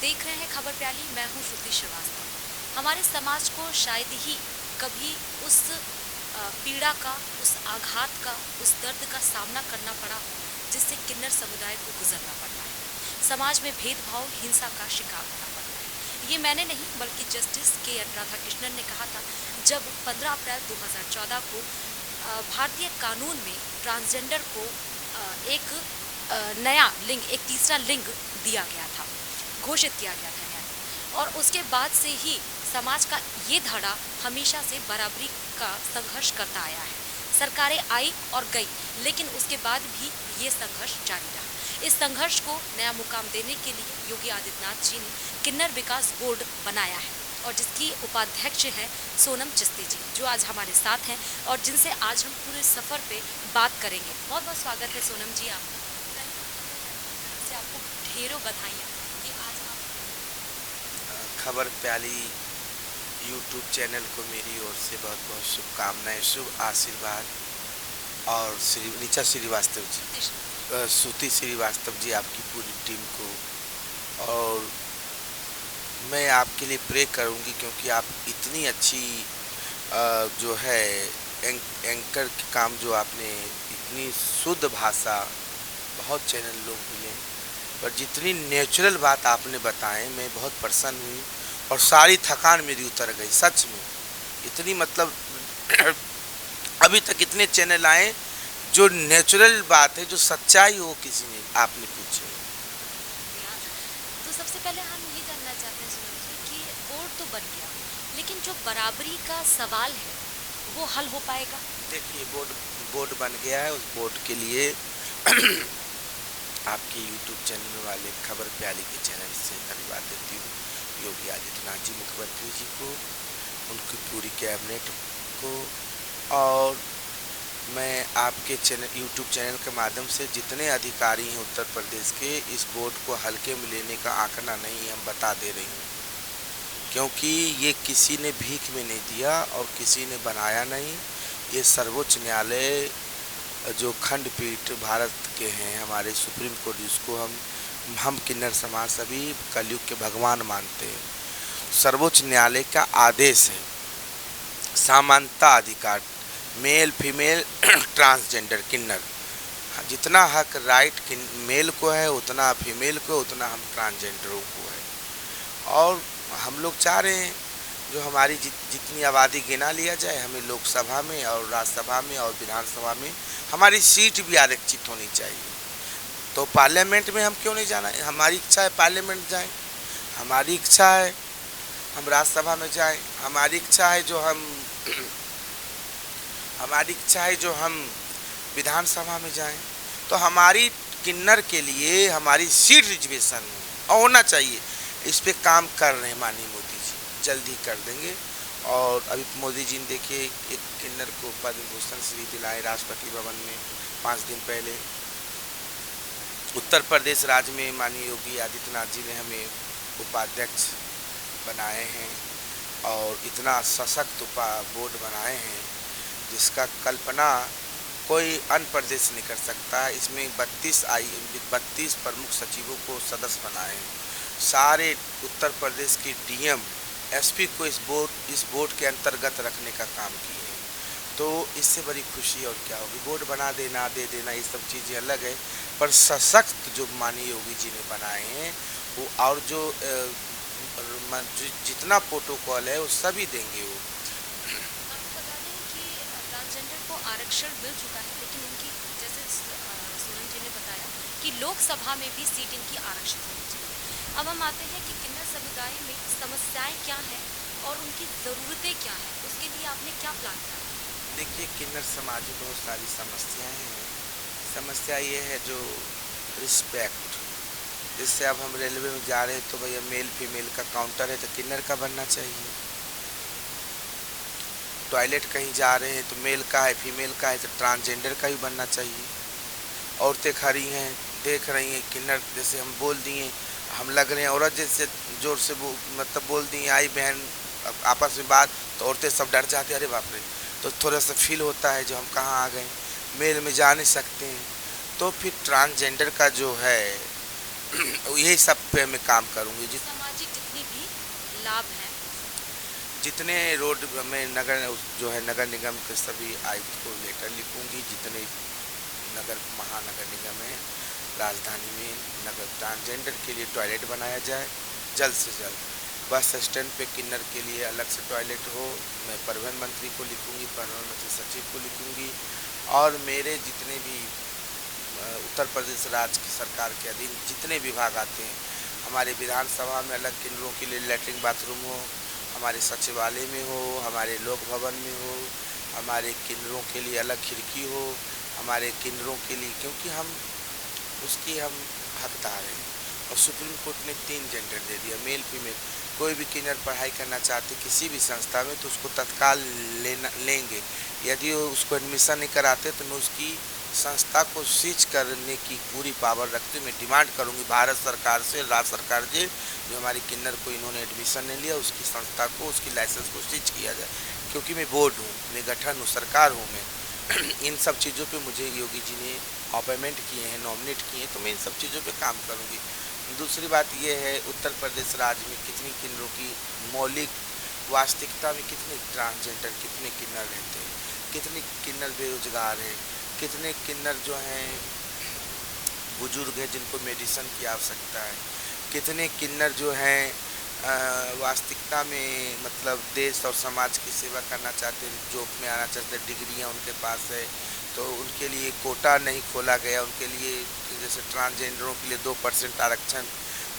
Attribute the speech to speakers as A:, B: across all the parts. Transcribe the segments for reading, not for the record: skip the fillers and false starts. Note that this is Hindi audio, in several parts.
A: देख रहे हैं खबर प्याली। मैं हूं श्रुति श्रीवास्तव। हमारे समाज को शायद ही कभी उस पीड़ा का, उस आघात का, उस दर्द का सामना करना पड़ा हो जिससे किन्नर समुदाय को गुजरना पड़ता है। समाज में भेदभाव, हिंसा का शिकार होना पड़ता है। ये मैंने नहीं बल्कि जस्टिस के.एन. राधाकृष्णन ने कहा था जब 15 अप्रैल 2014 को भारतीय कानून में ट्रांसजेंडर को एक नया लिंग, एक तीसरा लिंग दिया गया था, घोषित किया गया था न्याय। और उसके बाद से ही समाज का ये धड़ा हमेशा से बराबरी का संघर्ष करता आया है। सरकारें आई और गई, लेकिन उसके बाद भी ये संघर्ष जारी रहा। इस संघर्ष को नया मुकाम देने के लिए योगी आदित्यनाथ जी ने किन्नर विकास बोर्ड बनाया है और जिसकी उपाध्यक्ष है सोनम चिश्ती जी, जो आज हमारे साथ हैं और जिनसे आज हम पूरे सफर पे बात करेंगे। बहुत बहुत स्वागत है सोनम जी आपका। आपको ढेरों बधाइयाँ कि आज आप
B: खबर प्याली यूट्यूब चैनल को मेरी ओर से बहुत बहुत शुभकामनाएं, शुभ आशीर्वाद। और ऋचा श्रीवास्तव जी, श्रुति श्रीवास्तव जी, आपकी पूरी टीम को, और मैं आपके लिए प्रे करूंगी क्योंकि आप इतनी अच्छी जो है एंकर के काम जो आपने, इतनी शुद्ध भाषा, बहुत चैनल लोग मिले पर जितनी नेचुरल बात आपने बताएं, मैं बहुत प्रसन्न हुई और सारी थकान मेरी उतर गई सच में। इतनी मतलब अभी तक इतने चैनल आए जो नेचुरल बात है, जो सच्चाई हो, किसी ने आपने पूछे।
A: तो सबसे पहले हम ये जानना चाहते हैं सुनील जी कि बोर्ड तो बन गया, लेकिन जो बराबरी का सवाल है वो हल हो पाएगा?
B: देखिए, बोर्ड बन गया है। उस बोर्ड के लिए आपके यूट्यूब चैनल वाले खबर प्याली के चैनल से धन्यवाद देती हूँ योगी आदित्यनाथ जी, मुख्यमंत्री जी को, उनकी पूरी कैबिनेट को, और मैं आपके चैनल, यूट्यूब चैनल के माध्यम से जितने अधिकारी हैं उत्तर प्रदेश के, इस बोर्ड को हल्के में लेने का आंकड़ा नहीं हम बता दे रही हूँ, क्योंकि ये किसी ने भीख में नहीं दिया और किसी ने बनाया नहीं। ये सर्वोच्च न्यायालय जो खंडपीठ भारत के हैं, हमारे सुप्रीम कोर्ट, जिसको हम किन्नर समाज सभी कलयुग के भगवान मानते हैं, सर्वोच्च न्यायालय का आदेश है। समानता अधिकार, मेल फीमेल ट्रांसजेंडर किन्नर, जितना हक राइट मेल को है उतना फीमेल को, उतना हम ट्रांसजेंडरों को है। और हम लोग चाह रहे हैं जो हमारी जितनी आबादी गिना लिया जाए, हमें लोकसभा में और राज्यसभा में और विधानसभा में हमारी सीट भी आरक्षित होनी चाहिए। तो पार्लियामेंट में हम क्यों नहीं जाना है? हमारी इच्छा है पार्लियामेंट जाएं, हमारी इच्छा है हम राज्यसभा में जाएं, हमारी इच्छा है जो हम विधानसभा में जाएं। तो हमारी किन्नर के लिए हमारी सीट रिजर्वेशन होना चाहिए। इस पे काम कर रहे हैं माननीय मोदी जी, जल्द ही कर देंगे। और अभी मोदी जी ने देखिए एक किन्नर को पद्म भूषण श्री दिलाए राष्ट्रपति भवन में 5 दिन पहले। उत्तर प्रदेश राज्य में माननीय योगी आदित्यनाथ जी ने हमें उपाध्यक्ष बनाए हैं और इतना सशक्त बोर्ड बनाए हैं जिसका कल्पना कोई अन्य प्रदेश नहीं कर सकता। इसमें 32 प्रमुख सचिवों को सदस्य बनाए हैं। सारे उत्तर प्रदेश की डीएम, एसपी को इस बोर्ड के अंतर्गत रखने का काम किए हैं। तो इससे बड़ी खुशी और क्या होगी। बोर्ड बना देना, दे देना, ये सब चीज़ें अलग है, पर सशक्त जो माननीय योगी जी ने बनाए हैं वो, और जो जितना प्रोटोकॉल है वो सभी देंगे वो।
A: आपको बता दें कि ट्रांसजेंडर को आरक्षण मिल चुका है, लेकिन इनकी, जैसे सोनम जी ने बताया कि लोकसभा में भी सीट इनकी आरक्षित होनी चाहिए। अब हम आते हैं कि किन्नर समुदाय में समस्याएं क्या हैं और उनकी ज़रूरतें क्या हैं, उसके लिए आपने क्या प्लान किया?
B: देखिए, किन्नर समाज में बहुत सारी समस्याएं हैं। समस्या ये है जो रिस्पेक्ट, जैसे अब हम रेलवे में जा रहे हैं तो भैया मेल फीमेल का काउंटर है तो किन्नर का बनना चाहिए। टॉयलेट कहीं जा रहे हैं तो मेल का है, फीमेल का है तो ट्रांसजेंडर का ही बनना चाहिए। औरतें खड़ी हैं, देख रही हैं, किन्नर जैसे हम बोल दिए, हम लग रहे हैं औरत जैसे जोर से मतलब बोल दिए, आई बहन आपस में बात, तो औरतें सब डर जाती हैं, अरे बाप रे। तो थोड़ा सा फील होता है जो हम कहाँ आ गए, मेल में जा नहीं सकते हैं। तो फिर ट्रांसजेंडर का जो है यही सब पे मैं काम करूँगी।
A: सामाजिक जितनी भी लाभ हैं।
B: जितने रोड में नगर जो है नगर निगम के सभी आयुक्त को लेटर लिखूंगी, जितने नगर महानगर निगम है राजधानी में नगर ट्रांसजेंडर के लिए टॉयलेट बनाया जाए जल्द से जल्द। बस स्टैंड पे किन्नर के लिए अलग से टॉयलेट हो। मैं परिवहन मंत्री को लिखूंगी, परिवहन मंत्री सचिव को लिखूंगी, और मेरे जितने भी उत्तर प्रदेश राज्य की सरकार के अधीन जितने विभाग आते हैं, हमारे विधानसभा में अलग किन्नरों के लिए लैट्रिन बाथरूम हो, हमारे सचिवालय में हो, हमारे लोक भवन में हो, हमारे किन्नरों के लिए अलग खिड़की हो, हमारे किन्नरों के लिए, क्योंकि हम उसकी हम हकदार हैं। और सुप्रीम कोर्ट ने 3 जेंडर दे दिया, मेल फीमेल। कोई भी किन्नर पढ़ाई करना चाहते किसी भी संस्था में तो उसको तत्काल लेंगे। यदि वो उसको एडमिशन नहीं कराते तो मैं उसकी संस्था को सीज करने की पूरी पावर रखते मैं डिमांड करूंगी भारत सरकार से, राज्य सरकार से, जो हमारी किन्नर को इन्होंने एडमिशन नहीं लिया उसकी संस्था को, उसकी लाइसेंस को सीज किया जाए। क्योंकि मैं बोर्ड हूँ, मैं गठन हूँ, सरकार हूँ मैं। इन सब चीज़ों पे मुझे योगी जी ने अपॉइंटमेंट किए हैं, नॉमिनेट किए हैं, तो मैं इन सब चीज़ों पे काम करूँगी। दूसरी बात यह है, उत्तर प्रदेश राज्य में कितनी किन्नरों की मौलिक वास्तविकता में कितने ट्रांसजेंडर, कितने किन्नर रहते हैं, कितने किन्नर बेरोजगार हैं, कितने किन्नर जो हैं बुजुर्ग हैं जिनको मेडिसिन की आवश्यकता है, कितने किन्नर जो हैं वास्तविकता में मतलब देश और समाज की सेवा करना चाहते हैं, जॉब में आना चाहते हैं, डिग्रियां उनके पास है तो उनके लिए कोटा नहीं खोला गया, उनके लिए जैसे ट्रांसजेंडरों के लिए 2% आरक्षण,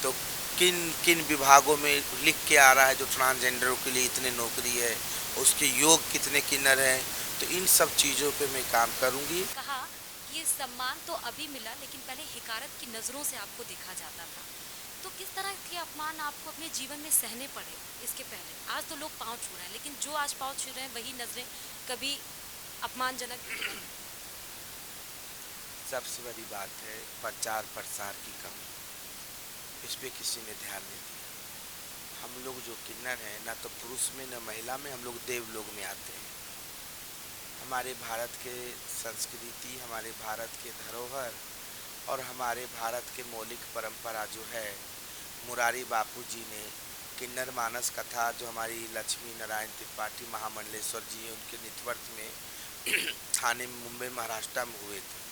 B: तो किन किन विभागों में लिख के आ रहा है जो ट्रांसजेंडरों के लिए इतने नौकरी है, उसके योग कितने किन्नर हैं, तो इन सब चीज़ों पे मैं काम करूँगी।
A: कहा कि ये सम्मान तो अभी मिला लेकिन पहले हिकारत की नज़रों से आपको देखा जाता था, तो किस तरह के अपमान आपको अपने जीवन में सहने पड़े इसके पहले? आज तो लोग पाँव छू रहे हैं, लेकिन जो आज पाँव छू रहे हैं वही नज़रें कभी अपमानजनक।
B: सबसे बड़ी बात है प्रचार प्रसार की कमी, इस पर किसी ने ध्यान नहीं दिया। हम लोग जो किन्नर हैं, ना तो पुरुष में न महिला में, हम लोग देवलोक में आते हैं। हमारे भारत के संस्कृति, हमारे भारत के धरोहर और हमारे भारत के मौलिक परंपरा जो है, मुरारी बापू जी ने किन्नर मानस कथा जो हमारी लक्ष्मी नारायण त्रिपाठी महामंडलेश्वर जी उनके नेतृत्व में थाने में मुंबई महाराष्ट्र में हुए थे।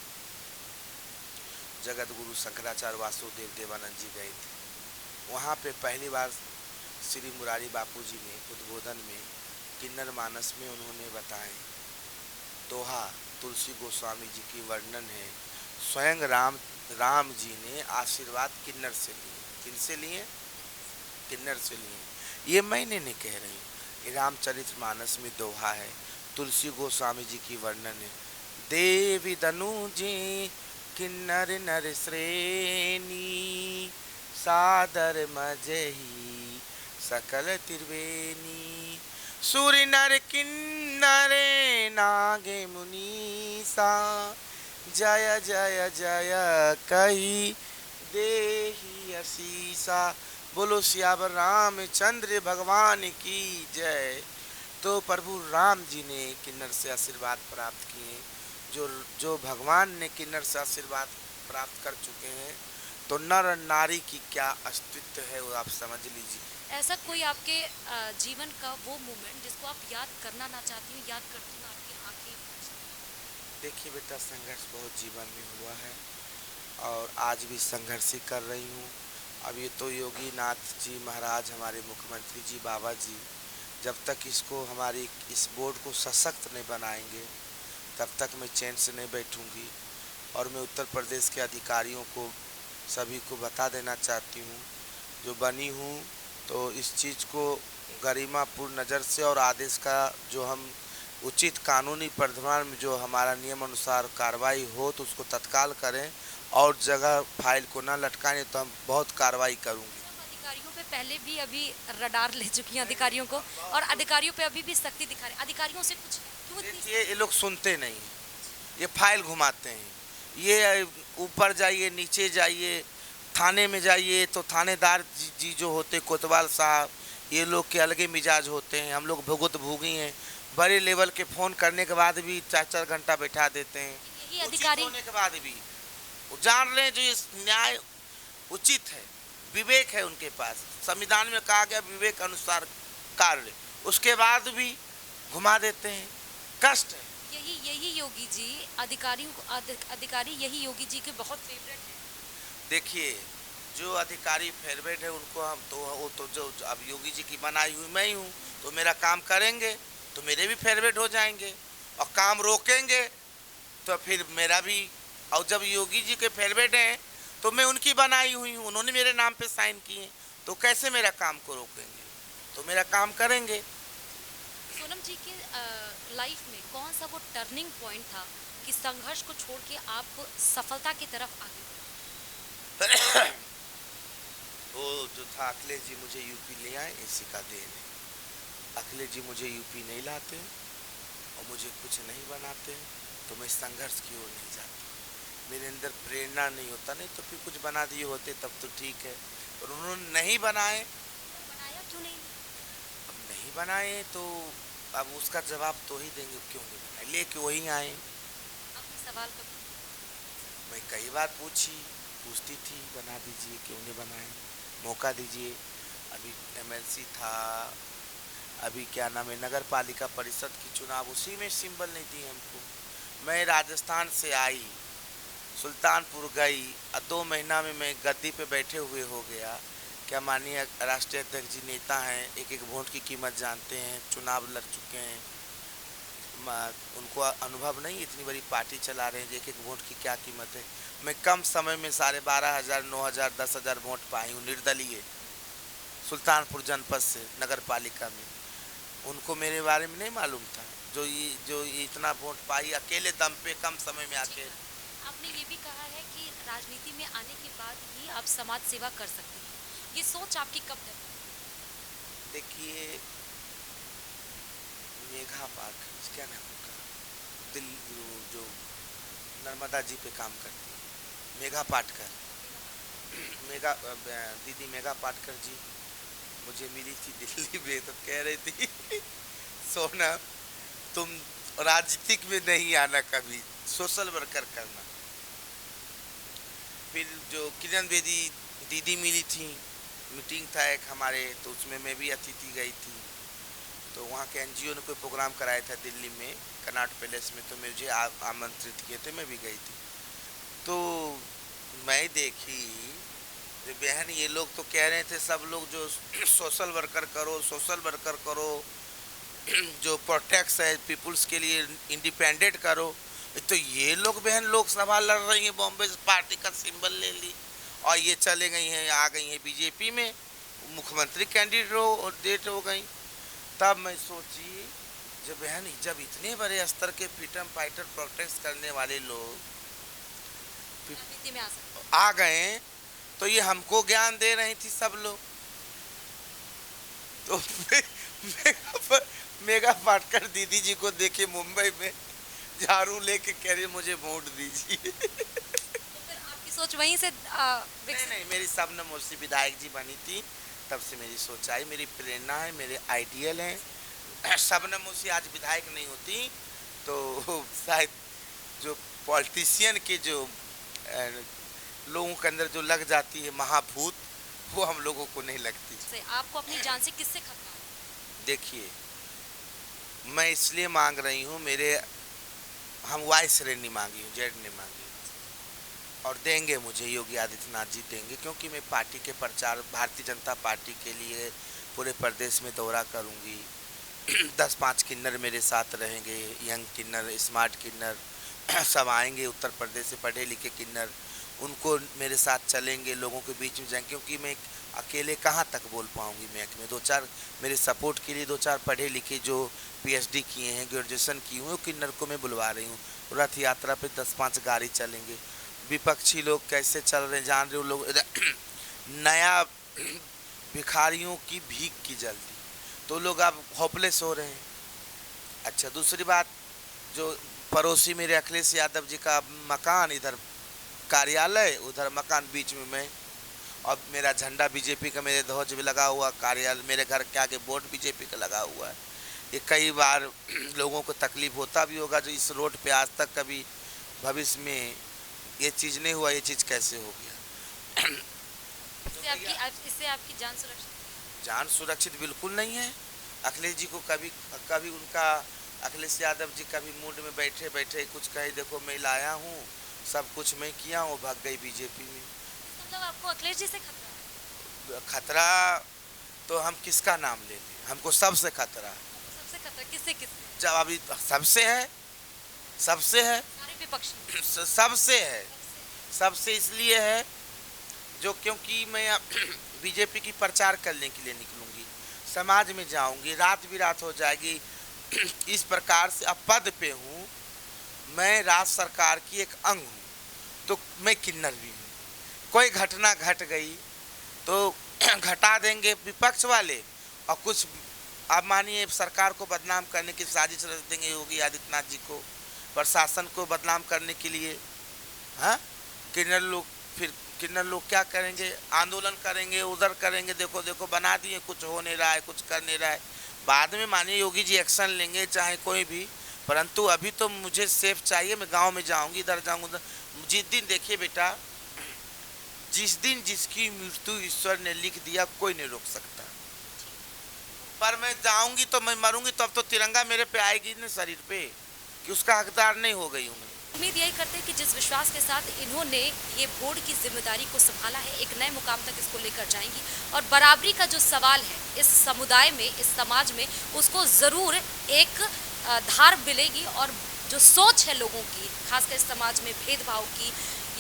B: जगत गुरु शंकराचार्य वासुदेव देवानंद जी गए थे वहाँ पे। पहली बार श्री मुरारी बापू जी ने उद्बोधन में किन्नर मानस में उन्होंने बताए दोहा तुलसी गोस्वामी जी की वर्णन है। स्वयं राम जी ने आशीर्वाद किन्नर से लिए। किनसे लिए? किन्नर से लिए। ये मैंने नहीं कह रही हूँ, ये रामचरित मानस में दोहा है। तुलसी गोस्वामी जी की वर्णन है, देवी दनु जी किन्नर नर श्रेणी सादर मजही सकल त्रिवेणी सूर्य नर किन्नर नागे मुनीसा जय जय जय कही देहि असीसा। बोलो सियावर रामचंद्र भगवान की जय। तो प्रभु राम जी ने किन्नर से आशीर्वाद प्राप्त किए, जो भगवान ने किन्नर से आशीर्वाद प्राप्त कर चुके हैं, तो नर और नारी की क्या अस्तित्व है वो आप समझ लीजिए।
A: ऐसा कोई आपके जीवन का वो मोमेंट जिसको आप याद करना ना चाहती हो, याद करती हो आपकी आंखें?
B: देखिए बेटा, संघर्ष बहुत जीवन में हुआ है और आज भी संघर्ष ही कर रही हूँ। अब ये तो योगी नाथ जी महाराज, हमारे मुख्यमंत्री जी, बाबा जी, जब तक इसको हमारी इस बोर्ड को सशक्त नहीं बनाएंगे तब तक मैं चैन से नहीं बैठूंगी। और मैं उत्तर प्रदेश के अधिकारियों को सभी को बता देना चाहती हूँ, जो बनी हूँ तो इस चीज़ को गरिमापूर्ण नज़र से और आदेश का जो हम उचित कानूनी प्रावधान में जो हमारा नियम अनुसार कार्रवाई हो तो उसको तत्काल करें और जगह फाइल को ना लटकाएं, तो हम बहुत कार्रवाई करूँगी।
A: अधिकारियों पे पहले भी अभी रडार ले चुकी हैं अधिकारियों को, और अधिकारियों पे अभी भी सख्ती दिखा रहे हैं। अधिकारियों से कुछ क्यों
B: देखिए, ये लोग सुनते नहीं हैं, ये फाइल घुमाते हैं। ये ऊपर जाइए, नीचे जाइए, थाने में जाइए तो थानेदार जी जो होते कोतवाल साहब, ये लोग के अलग ही मिजाज होते हैं। हम लोग भुगत भूगी हैं, बड़े लेवल के फ़ोन करने के बाद भी 4-4 घंटा बैठा देते हैं।
A: यही अधिकारी
B: होने के बाद भी वो जान रहे हैं जो इस न्याय उचित है, विवेक है उनके पास। संविधान में कहा गया विवेक अनुसार कार्य, उसके बाद भी घुमा देते हैं, कष्ट है।
A: यही यही योगी जी अधिकारी यही योगी जी के बहुत फेवरेट है।
B: देखिए, जो अधिकारी फेवरेट है उनको हम तो वो तो जो अब योगी जी की बनाई हुई मैं ही हूँ, तो मेरा काम करेंगे तो मेरे भी फेवरेट हो जाएंगे, और काम रोकेंगे तो फिर मेरा भी। और जब योगी जी के फेवरेट हैं तो मैं उनकी बनाई हुई हूँ, उन्होंने मेरे नाम पे साइन किए, तो कैसे मेरा काम को रोकेंगे, तो मेरा काम करेंगे।
A: सोनम जी के लाइफ में कौन सा वो टर्निंग पॉइंट था कि संघर्ष को छोड़ के आप सफलता की तरफ आगे बढ़े?
B: वो जो था अखिलेश जी मुझे यूपी ले आए, इसी का देन है। अखिलेश जी मुझे यूपी नहीं लाते और मुझे कुछ नहीं बनाते तो मैं संघर्ष की ओर नहीं जाता, मेरे अंदर प्रेरणा नहीं होता, नहीं तो फिर कुछ बना दिए होते तब तो ठीक है, और उन्होंने नहीं बनाए।
A: बनाया क्यों नहीं?
B: अब नहीं बनाए तो अब उसका जवाब तो ही देंगे, क्यों नहीं बनाए, लेके वही आए।
A: आपने सवाल कब?
B: मैं कई बार पूछती थी बना दीजिए, क्यों नहीं बनाए, मौका दीजिए। अभी एमएलसी था, अभी क्या नाम है नगर पालिका परिषद की चुनाव, उसी में सिंबल नहीं दिए हमको। मैं राजस्थान से आई, सुल्तानपुर गई, 2 महीना में मैं गद्दी पे बैठे हुए हो गया। क्या माननीय राष्ट्रीय अध्यक्ष जी नेता हैं, एक एक वोट की कीमत जानते हैं, चुनाव लड़ चुके हैं, उनको अनुभव नहीं, इतनी बड़ी पार्टी चला रहे हैं, एक एक वोट की क्या कीमत है। मैं कम समय में 12,500, 9,000, 10,000 वोट पाई हूँ निर्दलीय, सुल्तानपुर जनपद से नगर पालिका में। उनको मेरे बारे में नहीं मालूम था, जो ये इतना वोट पाई अकेले दम पे कम समय में आके।
A: आपने ये भी कहा है कि राजनीति में आने के बाद ही आप समाज सेवा कर सकते हैं, ये सोच आपकी कब डेवलप?
B: देखिए, मेघा पार्क, क्या नाम उनका, दिल्ली जो नर्मदा जी पे काम करती है, मेघा पाटकर, दीदी मेघा पाटकर जी मुझे मिली थी दिल्ली में, तो कह रही थी सोना तुम राजनीतिक में नहीं आना, कभी सोशल वर्कर करना। फिर जो किरण बेदी दीदी मिली थी, मीटिंग था एक हमारे, तो उसमें मैं भी अतिथि गई थी, तो वहाँ के एनजीओ ने कोई प्रोग्राम कराया था दिल्ली में कनॉट पैलेस में, तो मुझे आमंत्रित किए थे, मैं भी गई थी। तो मैं देखी जो बहन, ये लोग तो कह रहे थे सब लोग जो सोशल वर्कर करो, सोशल वर्कर करो, जो प्रोटेक्ट्स है पीपुल्स के लिए, इंडिपेंडेंट करो, तो ये लोग बहन लोकसभा लड़ रही हैं, बॉम्बे से पार्टी का सिंबल ले ली और ये चले गई हैं, आ गई हैं बीजेपी में, मुख्यमंत्री कैंडिडेट हो गई। तब मैं सोची जब बहन, जब इतने बड़े स्तर के फ्रीडम फाइटर प्रोटेस्ट करने वाले लोग
A: राजनीति में
B: आ गए, तो ये हमको ज्ञान दे रही थी सब लोग। तो मेघा पाटकर दीदी जी को देखे मुंबई में झाड़ू लेके कह रही मुझे वोट दीजिए।
A: तो फिर आपकी सोच वहीं से
B: नहीं, मेरी शबनम मुर्शी विधायक जी बनी थी, तब से मेरी सोच आई, मेरी प्रेरणा है, मेरे आइडियल हैं। शबनम मुर्शी आज विधायक नहीं होती तो शायद जो पॉलिटिशियन के जो लोगों के अंदर जो लग जाती है महाभूत, वो हम लोगों को नहीं लगती।
A: आपको अपनी जान से किससे खतरा है?
B: देखिए, मैं इसलिए मांग रही हूँ, हम वाई श्रेणी मांगी हूँ, जेड ने मांगी और देंगे मुझे, योगी आदित्यनाथ जी देंगे, क्योंकि मैं पार्टी के प्रचार, भारतीय जनता पार्टी के लिए पूरे प्रदेश में दौरा करूँगी। 10-5 किन्नर मेरे साथ रहेंगे, यंग किन्नर, स्मार्ट किन्नर सब आएंगे उत्तर प्रदेश से, पढ़े लिखे किन्नर, उनको मेरे साथ चलेंगे, लोगों के बीच में जाएंगे, क्योंकि मैं अकेले कहाँ तक बोल पाऊँगी। मैं 2-4 मेरे सपोर्ट के लिए 2-4 पढ़े लिखे जो पीएचडी किए हैं, ग्रेजुएशन किए हुए, किन्नर को मैं बुलवा रही हूँ। रथ यात्रा पे 10-5 गाड़ी चलेंगे। विपक्षी लोग कैसे चल रहे हैं जान रहे हो लोग, नया भिखारियों की भीख की जल्दी, तो लोग अब होपलेस हो रहे हैं। अच्छा, दूसरी बात, जो पड़ोसी मेरे अखिलेश यादव जी का मकान, इधर कार्यालय, उधर मकान, बीच में मैं, और मेरा झंडा बीजेपी का, मेरे ध्वज भी लगा हुआ, कार्यालय मेरे घर के आगे बोर्ड बीजेपी का लगा हुआ है। ये कई बार लोगों को तकलीफ होता भी होगा, जो इस रोड पे आज तक कभी भविष्य में ये चीज़ नहीं हुआ, ये चीज़ कैसे हो गया।
A: इससे आपकी जान सुरक्षित?
B: जान सुरक्षित बिल्कुल नहीं है। अखिलेश जी को कभी कभी उनका अखिलेश यादव जी कभी मूड में बैठे बैठे कुछ कहे, देखो मैं लाया हूँ, सब कुछ मैं किया हूँ, भाग गई बीजेपी में।
A: मतलब आपको अखिलेश जी से खतरा है?
B: खतरा तो हम किसका नाम ले लें, हमको सबसे खतरा है।
A: आपको सबसे खतरा किससे?
B: जब अभी सबसे है, सबसे है,
A: सारे विपक्षी
B: सबसे है, सबसे इसलिए है जो क्योंकि मैं बीजेपी की प्रचार करने के लिए निकलूंगी, समाज में जाऊंगी, रात बिरात हो जाएगी। इस प्रकार से अब पद पे हूँ, मैं राज्य सरकार की एक अंग हूँ, तो मैं किन्नर भी हूँ। कोई घटना घट गई तो घटा देंगे विपक्ष वाले, और कुछ आप मानिए सरकार को बदनाम करने की साजिश रच देंगे योगी आदित्यनाथ जी को, प्रशासन को बदनाम करने के लिए। हाँ, किन्नर लोग क्या करेंगे, आंदोलन करेंगे, उधर करेंगे, देखो देखो बना दिए, कुछ हो नहीं रहा है, कुछ कर नहीं रहा है। बाद में मानिए योगी जी एक्शन लेंगे, चाहे कोई भी, परंतु अभी तो मुझे सेफ चाहिए। मैं गांव में जाऊंगी, इधर जाऊंगी उधर। जिस दिन देखिए बेटा, जिस दिन जिसकी मृत्यु ईश्वर ने लिख दिया कोई नहीं रोक सकता। पर मैं जाऊंगी तो मैं मरूंगी, तो अब तो तिरंगा मेरे पे आएगी ना शरीर पे, कि उसका हकदार नहीं हो गई हूँ मैं।
A: उम्मीद यही करते हैं कि जिस विश्वास के साथ इन्होंने ये बोर्ड की जिम्मेदारी को संभाला है, एक नए मुकाम तक इसको लेकर जाएंगी, और बराबरी का जो सवाल है इस समुदाय में, इस समाज में, उसको ज़रूर एक धार मिलेगी। और जो सोच है लोगों की, खासकर इस समाज में भेदभाव की,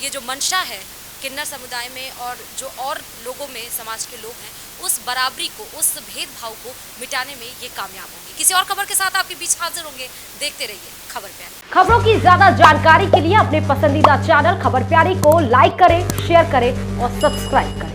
A: ये जो मंशा है किन्नर समुदाय में और जो और लोगों में, समाज के लोग हैं, उस बराबरी को, उस भेदभाव को मिटाने में ये कामयाब होंगे। किसी और खबर के साथ आपके बीच हाजिर होंगे, देखते रहिए खबर प्यारी। खबरों की ज्यादा जानकारी के लिए अपने पसंदीदा चैनल खबर प्यारी को लाइक करें, शेयर करें और सब्सक्राइब करें।